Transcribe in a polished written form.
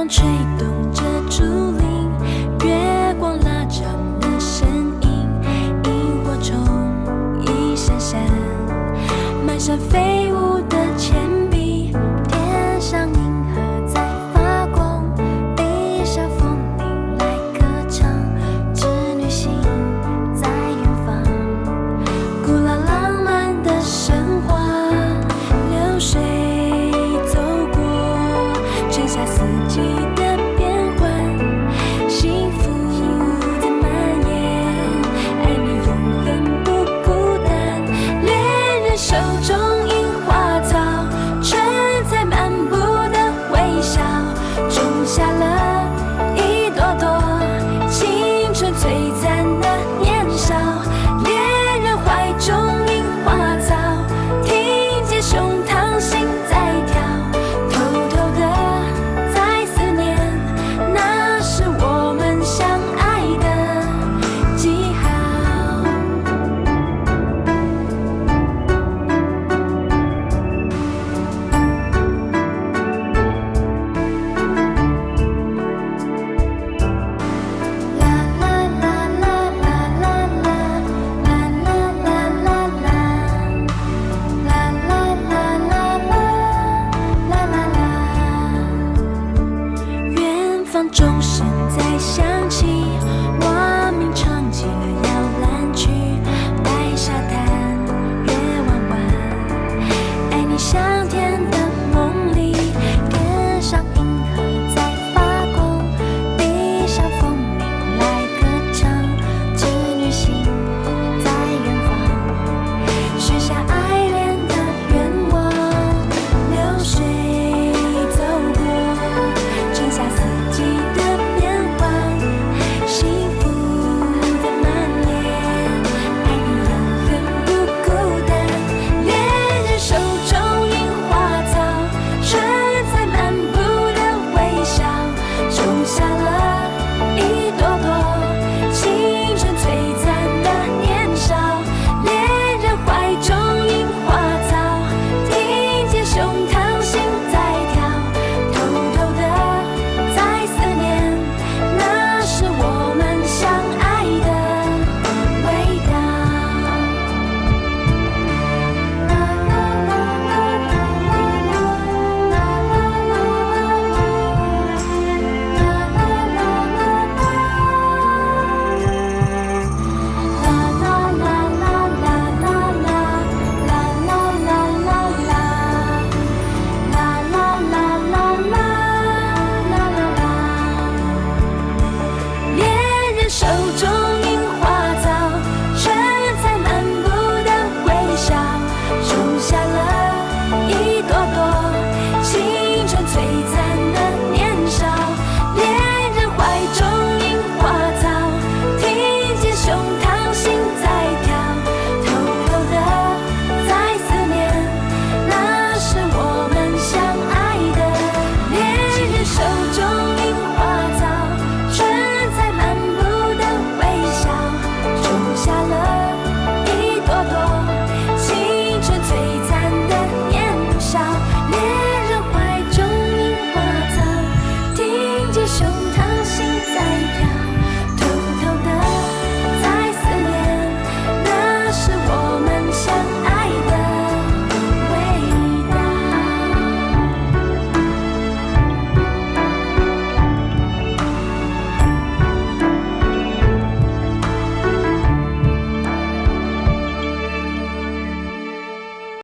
风吹动着竹林，月光拉长了身影，萤火虫一闪闪，满山飞舞的铅笔，天上银河在发光，微笑风铃来歌唱，织女星在远方，古老浪漫的神话，流水走过春夏四季的变换，幸福在蔓延，爱你永恒不孤单，恋人手中樱花草，春在漫步的微笑，种下了一朵朵青春璀璨的年少，恋人怀中樱花草，听见胸膛心在跳，偷偷的在思念，那是我们相爱的记号。远方钟声在响起，